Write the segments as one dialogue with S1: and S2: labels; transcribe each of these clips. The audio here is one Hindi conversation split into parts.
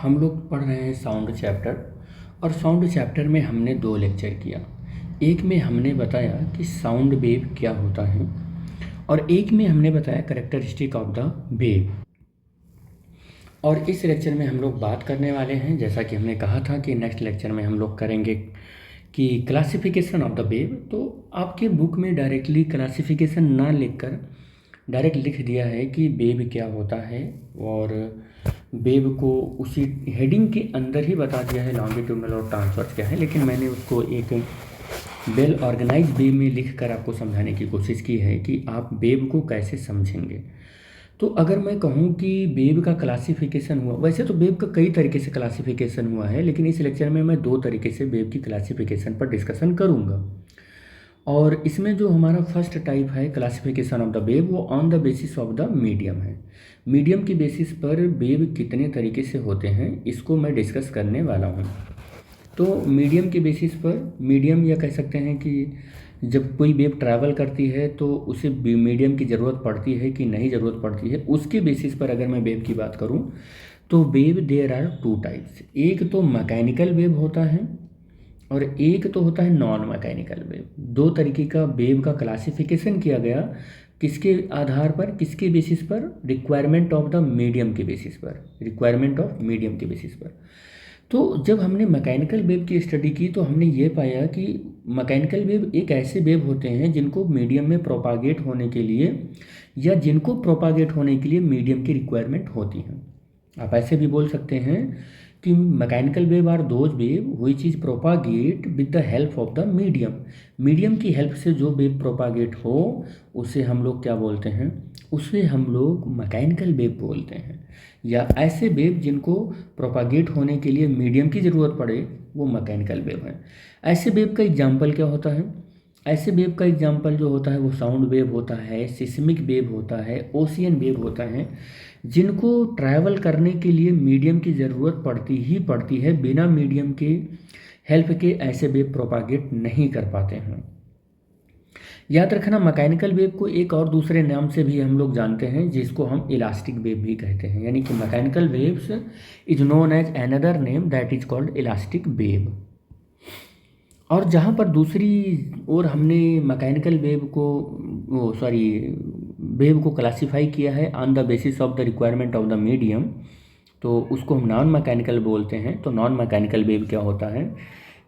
S1: हम लोग पढ़ रहे हैं साउंड चैप्टर। और साउंड चैप्टर में हमने 2 लेक्चर किया। एक में हमने बताया कि साउंड वेव क्या होता है और एक में हमने बताया कैरेक्टरिस्टिक ऑफ द वेव। और इस लेक्चर में हम लोग बात करने वाले हैं, जैसा कि हमने कहा था कि नेक्स्ट लेक्चर में हम लोग करेंगे कि क्लासिफिकेशन ऑफ द वेव। तो आपके बुक में डायरेक्टली क्लासिफिकेशन ना लिखकर डायरेक्ट लिख दिया है कि वेव क्या होता है, और वेव को उसी हेडिंग के अंदर ही बता दिया है लॉन्गिट्यूडनल और ट्रांसवर्स क्या है। लेकिन मैंने उसको एक वेल ऑर्गेनाइज वे में लिख कर आपको समझाने की कोशिश की है कि आप वेव को कैसे समझेंगे। तो अगर मैं कहूँ कि वेव का क्लासिफिकेशन हुआ, वैसे तो वेव का कई तरीके से क्लासिफिकेशन हुआ है, लेकिन इस लेक्चर में मैं 2 तरीके से वेव की क्लासिफिकेशन पर डिस्कशन करूँगा। और इसमें जो हमारा फर्स्ट टाइप है क्लासिफिकेशन ऑफ द वेव, वो on the basis of the medium है। मीडियम की बेसिस पर वेव कितने तरीके से होते हैं इसको मैं डिस्कस करने वाला हूँ। तो मीडियम के बेसिस पर, मीडियम या कह सकते हैं कि जब कोई वेव ट्रैवल करती है तो उसे मीडियम की ज़रूरत पड़ती है कि नहीं ज़रूरत पड़ती है, उसके बेसिस पर अगर मैं वेव की बात करूँ तो वेव देयर आर 2 टाइप्स। एक तो मैकेनिकल वेव होता है और एक तो होता है नॉन मैकेनिकल वेव। 2 तरीके का वेव का क्लासिफिकेशन किया गया, किसके आधार पर, किसके बेसिस पर, रिक्वायरमेंट ऑफ द मीडियम के बेसिस पर, रिक्वायरमेंट ऑफ मीडियम के बेसिस पर। तो जब हमने मैकेनिकल वेव की स्टडी की तो हमने ये पाया कि मैकेनिकल वेव एक ऐसे वेव होते हैं जिनको मीडियम में प्रोपागेट होने के लिए या जिनको प्रोपागेट होने के लिए मीडियम की रिक्वायरमेंट होती है। आप ऐसे भी बोल सकते हैं कि mechanical wave are those wave which is propagate with the help of the medium. Medium की हेल्प से जो वेव प्रोपागेट हो उसे हम लोग क्या बोलते हैं, उसे हम लोग मैकेनिकल वेव बोलते हैं। या ऐसे वेव जिनको प्रोपागेट होने के लिए मीडियम की ज़रूरत पड़े वो मैकेनिकल वेव है। ऐसे वेव का एग्जाम्पल क्या होता है? ऐसे वेव का एग्जाम्पल जो होता है वो साउंड वेव होता है, सिस्मिक वेव होता है, ओशियन वेव होता है, जिनको ट्रैवल करने के लिए मीडियम की ज़रूरत पड़ती ही पड़ती है। बिना मीडियम के हेल्प के ऐसे वेव प्रोपागेट नहीं कर पाते हैं। याद रखना, मैकेनिकल वेव को एक और दूसरे नाम से भी हम लोग जानते हैं जिसको हम इलास्टिक वेव भी कहते हैं। यानी कि mechanical waves is known as another name that is called elastic wave. और जहाँ पर दूसरी ओर हमने मैकेनिकल वेव को वेव को क्लासीफाई किया है on the basis of the requirement of the medium, तो उसको हम नॉन मैकेनिकल बोलते हैं। तो नॉन मैकेनिकल वेव क्या होता है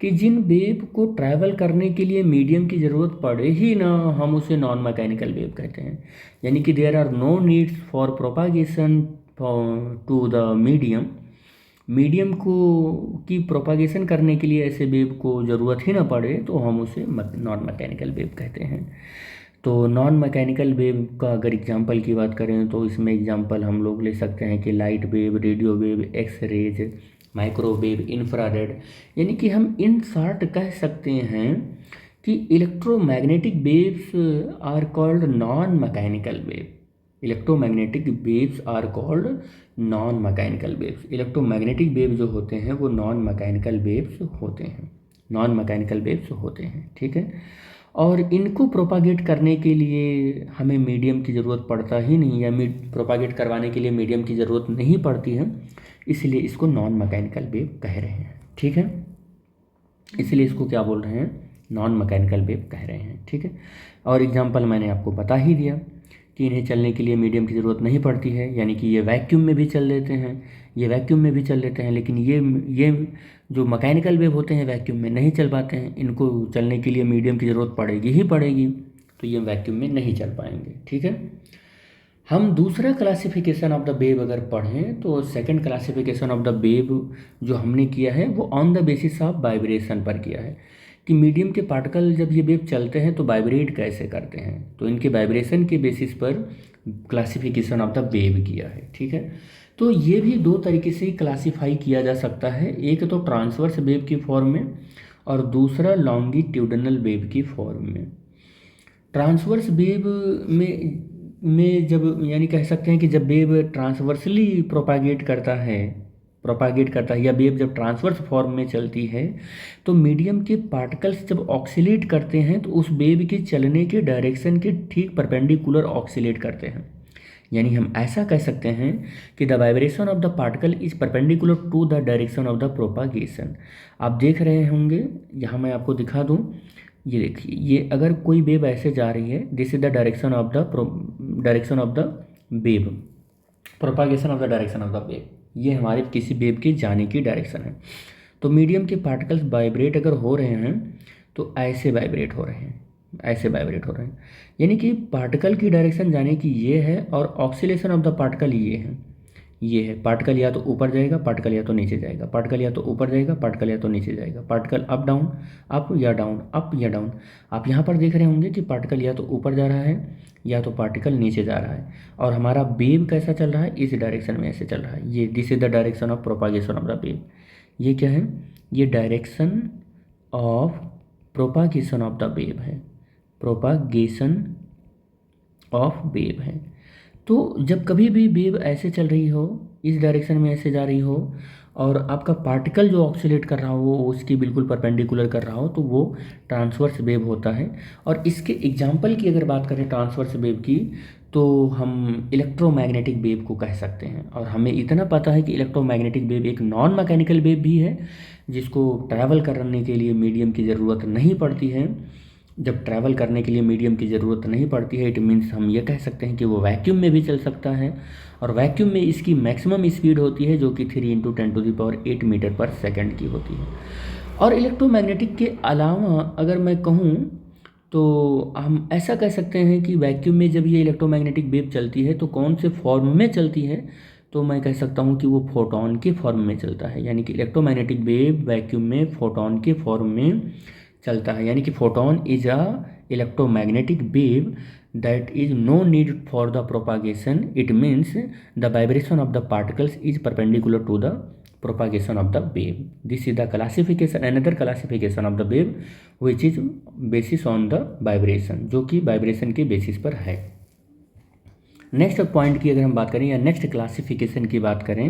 S1: कि जिन वेव को ट्रैवल करने के लिए मीडियम की ज़रूरत पड़े ही ना, हम उसे नॉन मैकेनिकल वेव कहते हैं। यानी कि there are no needs for propagation to the medium. Medium को की प्रोपागेशन करने के लिए ऐसे वेव को ज़रूरत ही ना पड़े तो हम उसे नॉन मैकेनिकल वेव कहते हैं। तो नॉन मैकेनिकल वेव का अगर एग्जांपल की बात करें तो इसमें एग्जांपल हम लोग ले सकते हैं कि light wave, radio wave, X rays, microwave, infrared. यानी कि हम इन शॉर्ट कह सकते हैं कि electromagnetic waves are called non mechanical wave. Electromagnetic waves are called non mechanical waves. Electromagnetic wave जो होते हैं वो नॉन मैकेनिकल वेव्स होते हैं, नॉन मैकेनिकल वेव्स होते हैं। ठीक है। और इनको प्रोपागेट करने के लिए हमें मीडियम की ज़रूरत पड़ता ही नहीं, या प्रोपागेट करवाने के लिए मीडियम की ज़रूरत नहीं पड़ती है, इसलिए इसको नॉन मैकेनिकल वेव कह रहे हैं। ठीक है, इसलिए इसको क्या बोल रहे हैं, नॉन मैकेनिकल वेव कह रहे हैं। ठीक है। और एग्जांपल मैंने आपको बता ही दिया कि इन्हें चलने के लिए मीडियम की ज़रूरत नहीं पड़ती है। यानी कि ये वैक्यूम में भी चल लेते हैं, ये वैक्यूम में भी चल लेते हैं, लेकिन ये जो मैकेनिकल वेव होते हैं वैक्यूम में नहीं चल पाते हैं। इनको चलने के लिए मीडियम की ज़रूरत पड़ेगी ही पड़ेगी, तो ये वैक्यूम में नहीं चल पाएंगे। ठीक है। हम दूसरा क्लासिफिकेशन ऑफ द वेव अगर पढ़ें तो second classification of the wave जो हमने किया है वो on the basis of vibration पर किया है कि मीडियम के पार्टिकल जब ये वेव चलते हैं तो वाइब्रेट कैसे करते हैं, तो इनके वाइब्रेशन के बेसिस पर क्लासिफिकेशन ऑफ द वेव किया है। ठीक है। तो ये भी 2 तरीके से क्लासिफाई किया जा सकता है, एक तो ट्रांसवर्स वेव की फॉर्म में और दूसरा लॉन्गिट्यूडनल वेव की फॉर्म में। ट्रांसवर्स वेव में जब, यानी कह सकते हैं कि जब वेव ट्रांसवर्सली प्रोपागेट करता है या वेव जब ट्रांसवर्स फॉर्म में चलती है तो मीडियम के पार्टिकल्स जब ऑक्सीलेट करते हैं तो उस वेव के चलने के डायरेक्शन के ठीक परपेंडिकुलर ऑक्सीलेट करते हैं। यानी हम ऐसा कह सकते हैं कि the vibration of the particle is perpendicular to the direction of the propagation. आप देख रहे होंगे, यहाँ मैं आपको दिखा दूँ, ये देखिए, ये अगर कोई वेव ऐसे जा रही है, this is the direction of the wave, propagation of the direction of the wave, ये हमारे किसी वेव के जाने की डायरेक्शन है। तो मीडियम के पार्टिकल्स वाइब्रेट अगर हो रहे हैं तो ऐसे वाइब्रेट हो रहे हैं, ऐसे वाइब्रेट हो रहे हैं, यानी कि पार्टिकल की डायरेक्शन जाने की ये है और ऑक्सीलेशन ऑफ द पार्टिकल ये है, ये है। पार्टिकल या तो ऊपर जाएगा, पार्टिकल या तो नीचे जाएगा, पार्टिकल या तो ऊपर जाएगा, पार्टिकल या तो नीचे जाएगा, पार्टिकल अप डाउन, अप या डाउन, अप या डाउन। आप यहाँ पर देख रहे होंगे कि पार्टिकल या तो ऊपर जा रहा है या तो पार्टिकल नीचे जा रहा है, और हमारा वेव कैसा चल रहा है, इस डायरेक्शन में ऐसे चल रहा है। ये this is the direction of propagation of the wave. ये क्या है, ये direction of propagation of the wave है, प्रोपागेशन ऑफ वेव है। तो जब कभी भी वेव ऐसे चल रही हो, इस डायरेक्शन में ऐसे जा रही हो, और आपका पार्टिकल जो ऑक्सीलेट कर रहा हो वो उसकी बिल्कुल परपेंडिकुलर कर रहा हो, तो वो ट्रांसवर्स वेव होता है। और इसके एग्जाम्पल की अगर बात करें ट्रांसवर्स वेव की, तो हम इलेक्ट्रोमैग्नेटिक वेव को कह सकते हैं। और हमें इतना पता है कि इलेक्ट्रोमैग्नेटिक वेव एक नॉन मैकेनिकल वेव भी है, जिसको ट्रैवल करने के लिए मीडियम की ज़रूरत नहीं पड़ती है। जब ट्रैवल करने के लिए मीडियम की ज़रूरत नहीं पड़ती है, इट मीन्स हम ये कह सकते हैं कि वो वैक्यूम में भी चल सकता है, और वैक्यूम में इसकी मैक्सिमम स्पीड होती है जो कि 3 × 10⁸ मीटर पर सेकंड की होती है। और इलेक्ट्रोमैग्नेटिक के अलावा अगर मैं कहूँ तो हम ऐसा कह सकते हैं कि वैक्यूम में जब ये इलेक्ट्रोमैग्नेटिक वेव चलती है तो कौन से फॉर्म में चलती है, तो मैं कह सकता हूँ कि वो फोटोन के फॉर्म में चलता है। यानी कि इलेक्ट्रोमैग्नेटिक वेव वैक्यूम में फोटोन के फॉर्म में चलता है। यानी कि photon is a electromagnetic wave that is no need for the propagation, it means the vibration of the particles is perpendicular to the propagation of the wave. This is the classification, another classification of the wave which is basis on the vibration, जो कि वाइब्रेशन के बेसिस पर है। नेक्स्ट पॉइंट की अगर हम बात करें या नेक्स्ट क्लासिफिकेशन की बात करें,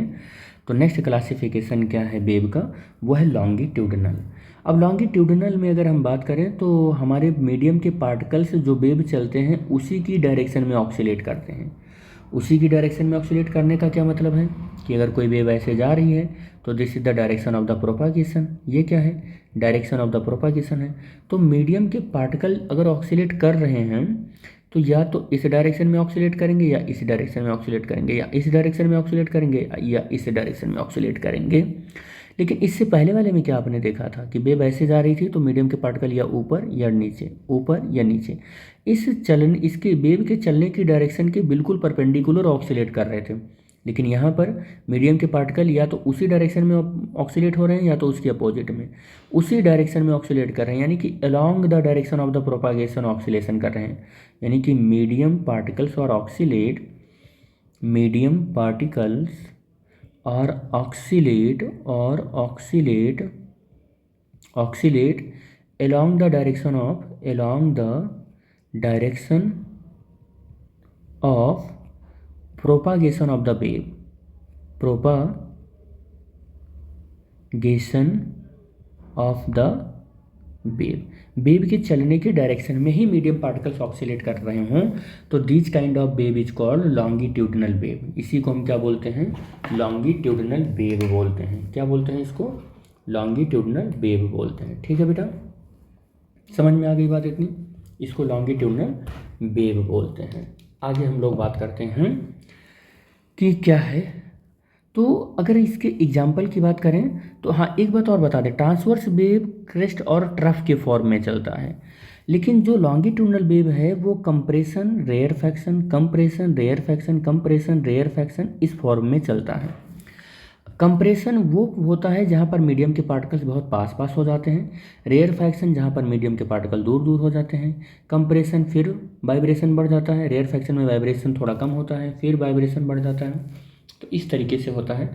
S1: तो नेक्स्ट क्लासिफिकेशन क्या है वेव का, वो है लॉन्गिट्यूडनल। अब लॉन्गिट्यूडनल में अगर हम बात करें तो हमारे मीडियम के पार्टिकल्स जो वेव चलते हैं उसी की डायरेक्शन में ऑक्सीलेट करते हैं। उसी की डायरेक्शन में ऑक्सीलेट करने का क्या मतलब है कि अगर कोई वेव ऐसे जा रही है तो this is the direction of the propagation. ये क्या है, डायरेक्शन ऑफ द प्रोपागेशन है। तो मीडियम के पार्टिकल अगर ऑक्सीलेट कर रहे हैं तो या तो इस डायरेक्शन में ऑक्सीलेट करेंगे या इस डायरेक्शन में ऑक्सीलेट करेंगे, या इस डायरेक्शन में ऑक्सीलेट करेंगे या इस डायरेक्शन में ऑक्सीलेट करेंगे। लेकिन इससे पहले वाले में क्या आपने देखा था कि वेव ऐसे जा रही थी तो मीडियम के पार्टिकल या ऊपर या नीचे, ऊपर या नीचे, इसके वेव के चलने की डायरेक्शन के बिल्कुल परपेंडिकुलर ऑक्सीलेट कर रहे थे। लेकिन यहाँ पर मीडियम के पार्टिकल या तो उसी डायरेक्शन में ऑक्सीलेट हो रहे हैं या तो उसके अपोजिट में उसी डायरेक्शन में ऑक्सीलेट कर रहे हैं, यानी कि along the direction of the propagation oscillation कर रहे हैं। यानी कि मीडियम पार्टिकल्स और ऑक्सीलेट, मीडियम पार्टिकल्स और oxalate along the direction of propagation of the wave, propagation of the wave, wave के चलने के डायरेक्शन में ही मीडियम पार्टिकल्स ऑक्सीलेट कर रहे हों तो this kind of wave is called longitudinal wave. इसी को हम क्या बोलते हैं, लॉन्गिट्यूडनल वेव बोलते हैं। क्या बोलते हैं इसको, लॉन्गिट्यूडनल वेव बोलते हैं। ठीक है बेटा, समझ में आ गई बात इतनी, इसको लॉन्गिट्यूडनल वेव बोलते हैं। आगे हम लोग बात करते हैं कि क्या है, तो अगर इसके एग्जाम्पल की बात करें तो हाँ एक बात और बता दें, ट्रांसवर्स वेव क्रेस्ट और ट्रफ के फॉर्म में चलता है, लेकिन जो लॉन्गिट्यूडनल वेव है वो compression rarefaction, compression rarefaction, compression rarefaction इस फॉर्म में चलता है। कंप्रेशन वो होता है जहाँ पर मीडियम के पार्टिकल्स बहुत पास पास हो जाते हैं, रेयर फैक्शन जहाँ पर मीडियम के पार्टिकल दूर दूर हो जाते हैं, कंप्रेशन फिर वाइब्रेशन बढ़ जाता है, रेयर फैक्शन में वाइब्रेशन थोड़ा कम होता है, फिर वाइब्रेशन बढ़ जाता है। तो इस तरीके से होता है।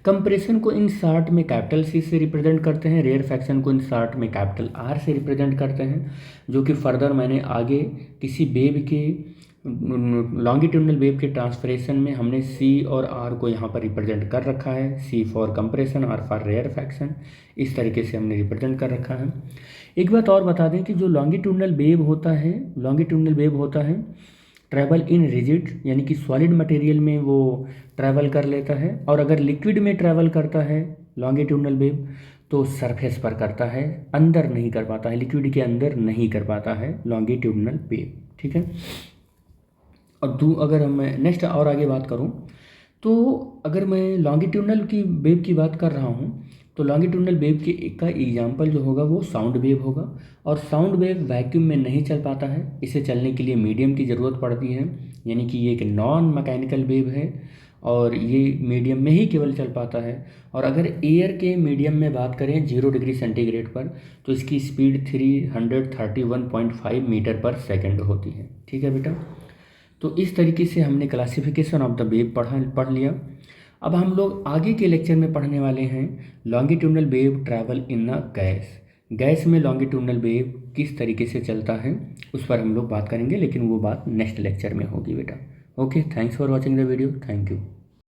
S1: कंप्रेशन को इन शार्ट में कैपिटल सी से रिप्रेजेंट करते हैं, रेयर फैक्शन को इन शार्ट में कैपिटल आर से रिप्रेजेंट करते हैं, जो कि फर्दर मैंने आगे किसी वेव के लॉन्गिट्यूडनल वेव के ट्रांसफरेशन में हमने सी और आर को यहाँ पर रिप्रेजेंट कर रखा है, C for compression, R for rarefaction, इस तरीके से हमने रिप्रेजेंट कर रखा है। एक बात और बता दें कि जो लॉन्गिट्यूडनल वेव होता है ट्रैवल इन रिजिड यानी कि सॉलिड मटेरियल में वो ट्रैवल कर लेता है, और अगर लिक्विड में ट्रैवल करता है लॉन्गिट्यूडनल वेव तो सरफेस पर करता है, अंदर नहीं कर पाता है, लिक्विड के अंदर नहीं कर पाता है लॉन्गिट्यूडनल वेव। ठीक है। और अगर मैं नेक्स्ट और आगे बात करूं तो अगर मैं लॉन्गिट्यूडनल की वेव की बात कर रहा हूं तो लॉन्गिट्यूडनल वेव के का एग्जाम्पल जो होगा वो साउंड वेव होगा, और साउंड वेव वैक्यूम में नहीं चल पाता है, इसे चलने के लिए मीडियम की ज़रूरत पड़ती है, यानी कि ये एक नॉन मैकेनिकल वेव है और ये मीडियम में ही केवल चल पाता है। और अगर एयर के मीडियम में बात करें 0 डिग्री सेंटीग्रेड पर तो इसकी स्पीड 331.5 मीटर पर सेकेंड होती है। ठीक है बेटा, तो इस तरीके से हमने क्लासिफिकेशन ऑफ द वेव पढ़ लिया। अब हम लोग आगे के लेक्चर में पढ़ने वाले हैं longitudinal wave travel in a gas. Gas में लॉन्गिट्यूडनल वेव किस तरीके से चलता है उस पर हम लोग बात करेंगे, लेकिन वो बात नेक्स्ट लेक्चर में होगी बेटा। Okay, thanks for watching the video, thank you.